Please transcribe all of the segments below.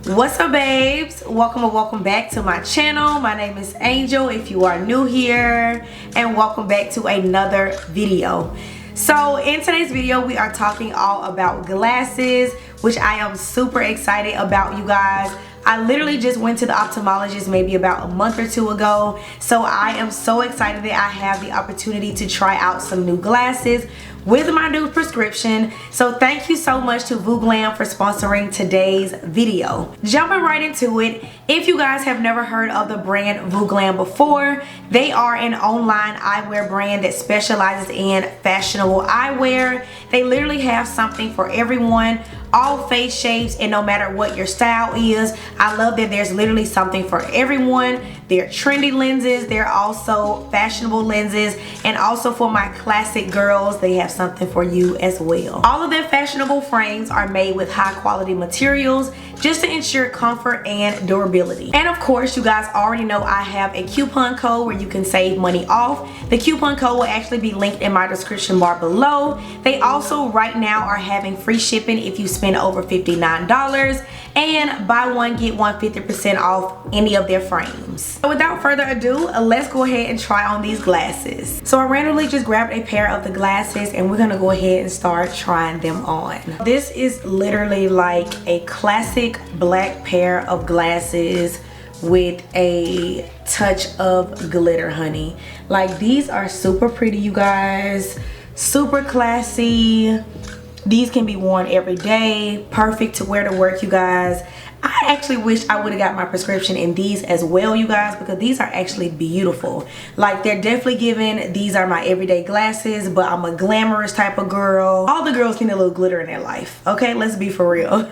What's up, babes? Welcome or welcome back to my channel. My name is Angel if you are new here, and welcome back to another video. So in today's video we are talking all about glasses, which I am super excited about, you guys. I literally just went to the ophthalmologist maybe about a month or two ago, so I am so excited that I have the opportunity to try out some new glasses with my new prescription. So thank you so much to Vooglam for sponsoring today's video. Jumping right into it, if you guys have never heard of the brand Vooglam before, they are an online eyewear brand that specializes in fashionable eyewear. They literally have something for everyone, all face shapes, and no matter what your style is. I love that there's literally something for everyone. They're trendy lenses, they're also fashionable lenses, and also for my classic girls, they have something for you as well. All of their fashionable frames are made with high quality materials just to ensure comfort and durability. And of course, you guys already know I have a coupon code where you can save money off. The coupon code will actually be linked in my description bar below. They also right now are having free shipping if you spend over $59, and buy one get one 50% off any of their frames. So without further ado, let's go ahead and try on these glasses. So I randomly just grabbed a pair of the glasses and we're gonna go ahead and start trying them on. This is literally like a classic black pair of glasses with a touch of glitter, honey. Like, these are super pretty, you guys, super classy. These can be worn every day, perfect to wear to work, you guys. I actually wish I would have got my prescription in these as well, you guys, because these are actually beautiful. Like, they're definitely giving, these are my everyday glasses, but I'm a glamorous type of girl. All the girls need a little glitter in their life, okay? Let's be for real.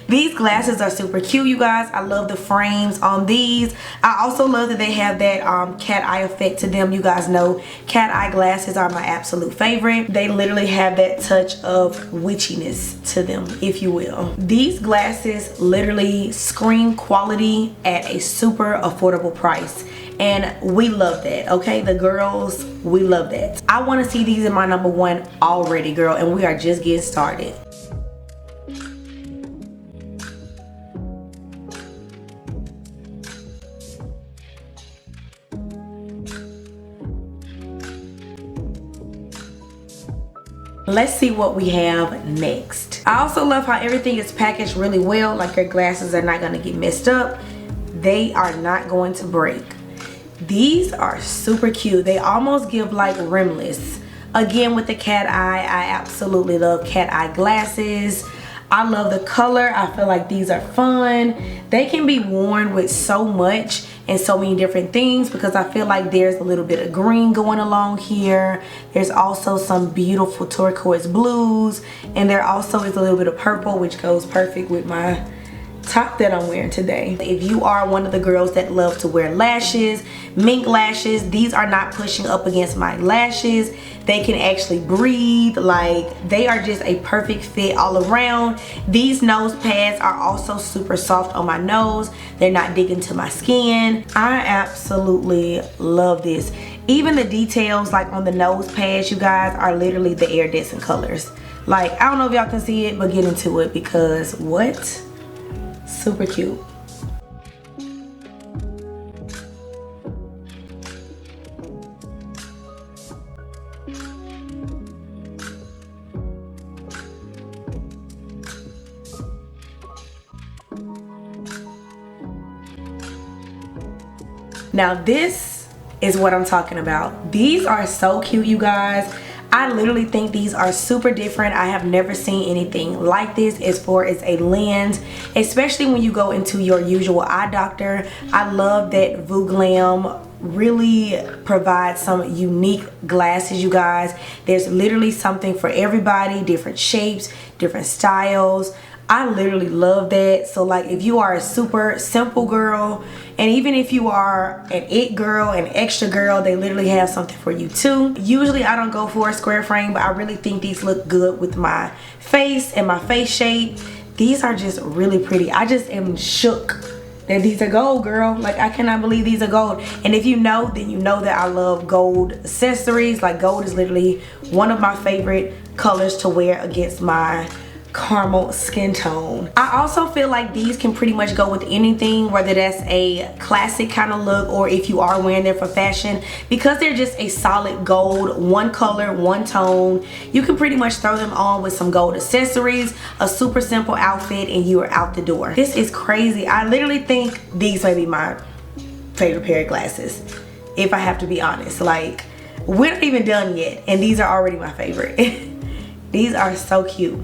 These glasses are super cute, you guys. I love the frames on these. I also love that they have that cat eye effect to them. You guys know cat eye glasses are my absolute favorite. They literally have that touch of witchiness to them, if you will. These glasses literally screen quality at a super affordable price, and we love that, okay? The girls, we love that. I want to see these in my number one already, girl, and we are just getting started. Let's see what we have next. I also love how everything is packaged really well. Like, your glasses are not gonna get messed up. They are not going to break. These are super cute. They almost give like rimless. Again, with the cat eye, I absolutely love cat eye glasses. I love the color. I feel like these are fun. They can be worn with so much and so many different things, because I feel like there's a little bit of green going along here. There's also some beautiful turquoise blues, and there also is a little bit of purple, which goes perfect with my top that I'm wearing today. If you are one of the girls that love to wear lashes, mink lashes, these are not pushing up against my lashes. They can actually breathe. Like, they are just a perfect fit all around. These nose pads are also super soft on my nose. They're not digging to my skin. I absolutely love this. Even the details like on the nose pads, you guys, are literally the iridescent colors. Like, I don't know if y'all can see it, but get into it, because what? Super cute. Now this is what I'm talking about. These are so cute, you guys. I literally think these are super different. I have never seen anything like this as far as a lens, especially when you go into your usual eye doctor. I love that Vooglam really provides some unique glasses, you guys. There's literally something for everybody, different shapes, different styles. I literally love that. So like, if you are a super simple girl, and even if you are an it girl, an extra girl, they literally have something for you too. Usually I don't go for a square frame, but I really think these look good with my face and my face shape. These are just really pretty. I just am shook that these are gold, girl. Like, I cannot believe these are gold. And if you know, then you know that I love gold accessories. Like, gold is literally one of my favorite colors to wear against my caramel skin tone. I also feel like these can pretty much go with anything, whether that's a classic kind of look or if you are wearing them for fashion, because they're just a solid gold, one color, one tone. You can pretty much throw them on with some gold accessories, a super simple outfit, and you are out the door. This is crazy. I literally think these may be my favorite pair of glasses, if I have to be honest. Like, we're not even done yet and these are already my favorite. These are so cute.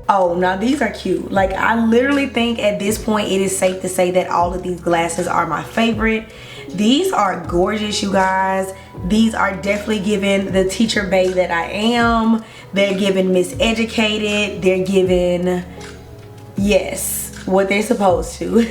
Oh, now these are cute. Like, I literally think at this point it is safe to say that all of these glasses are my favorite. These are gorgeous, you guys. These are definitely giving the teacher bae that I am. They're giving miseducated. They're giving, yes, what they're supposed to.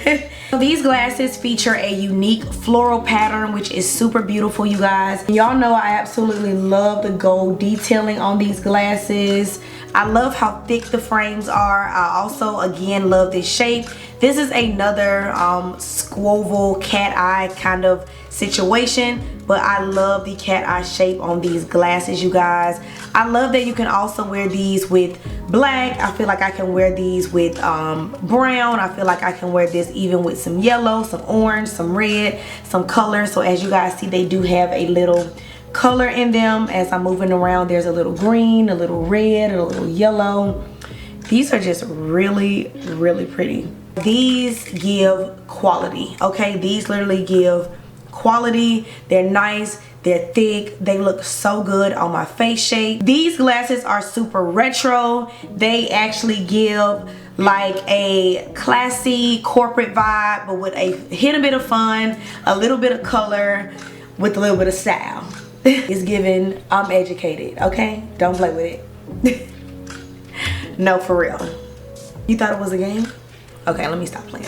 So these glasses feature a unique floral pattern, which is super beautiful, you guys. Y'all know I absolutely love the gold detailing on these glasses. I love how thick the frames are. I also, again, love this shape. This is another squoval cat eye kind of situation, but I love the cat eye shape on these glasses, you guys. I love that you can also wear these with black. I feel like I can wear these with brown. I feel like I can wear this even with some yellow, some orange, some red, some color. So as you guys see, they do have a little color in them. As I'm moving around, there's a little green, a little red, a little yellow. These are just really, really pretty. These give quality, okay? These literally give quality. They're nice, they're thick, they look so good on my face shape. These glasses are super retro. They actually give like a classy corporate vibe, but with a hit a bit of fun, a little bit of color, with a little bit of style. It's given, I'm educated, okay? Don't play with it. No, for real. You thought it was a game? Okay, let me stop playing.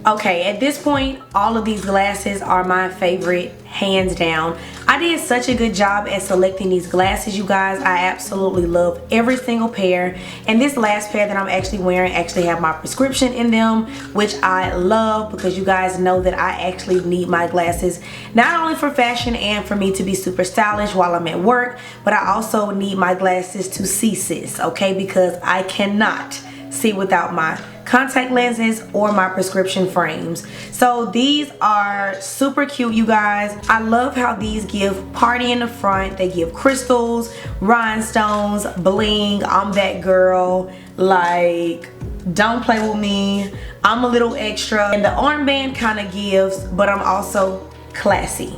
Okay, at this point, all of these glasses are my favorite, hands down. I did such a good job at selecting these glasses, you guys. I absolutely love every single pair. And this last pair that I'm actually wearing actually have my prescription in them, which I love because you guys know that I actually need my glasses not only for fashion and for me to be super stylish while I'm at work, but I also need my glasses to see sis, okay? Because I cannot see without my contact lenses or my prescription frames. So these are super cute, you guys. I love how these give party in the front. They give crystals, rhinestones, bling. I'm that girl. Like, don't play with me. I'm a little extra. And the armband kind of gives, but I'm also classy,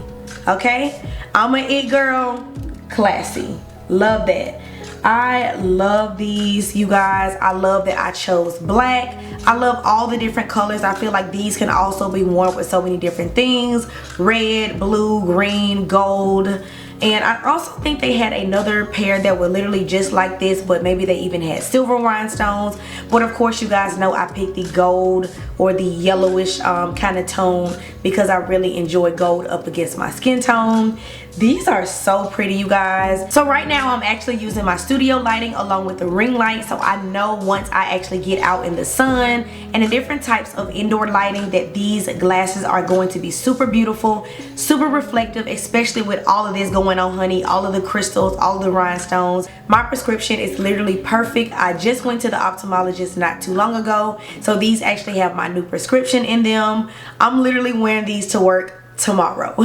okay? I'm an it girl, classy. Love that. I love these, you guys. I love that I chose black. I love all the different colors. I feel like these can also be worn with so many different things: red, blue, green, gold. And I also think they had another pair that were literally just like this, but maybe they even had silver rhinestones. But of course, you guys know I picked the gold or the yellowish kind of tone because I really enjoy gold up against my skin tone. These are so pretty, you guys. So right now I'm actually using my studio lighting along with the ring light, so I know once I actually get out in the sun and in different types of indoor lighting that these glasses are going to be super beautiful, super reflective, especially with all of this going on, honey. All of the crystals, all of the rhinestones. My prescription is literally perfect. I just went to the ophthalmologist not too long ago, so these actually have my new prescription in them. I'm literally wearing these to work tomorrow.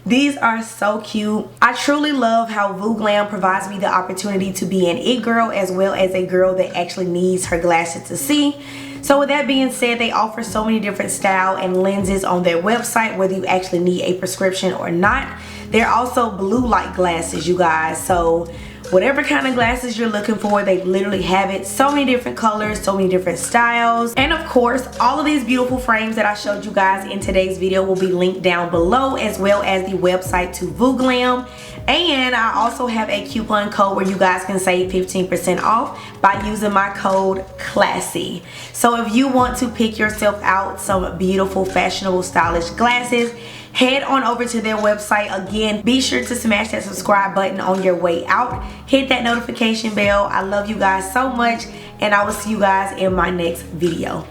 These are so cute. I truly love how Vooglam provides me the opportunity to be an it girl as well as a girl that actually needs her glasses to see. So with that being said, they offer so many different style and lenses on their website, whether you actually need a prescription or not. They're also blue light glasses, you guys. So whatever kind of glasses you're looking for. They literally have it. So many different colors, so many different styles. And of course, all of these beautiful frames that I showed you guys in today's video will be linked down below, as well as the website to Vooglam. And I also have a coupon code where you guys can save 15% off by using my code CLASSY. So if you want to pick yourself out some beautiful, fashionable, stylish glasses, head on over to their website. Again, be sure to smash that subscribe button on your way out. Hit that notification bell. I love you guys so much, and I will see you guys in my next video.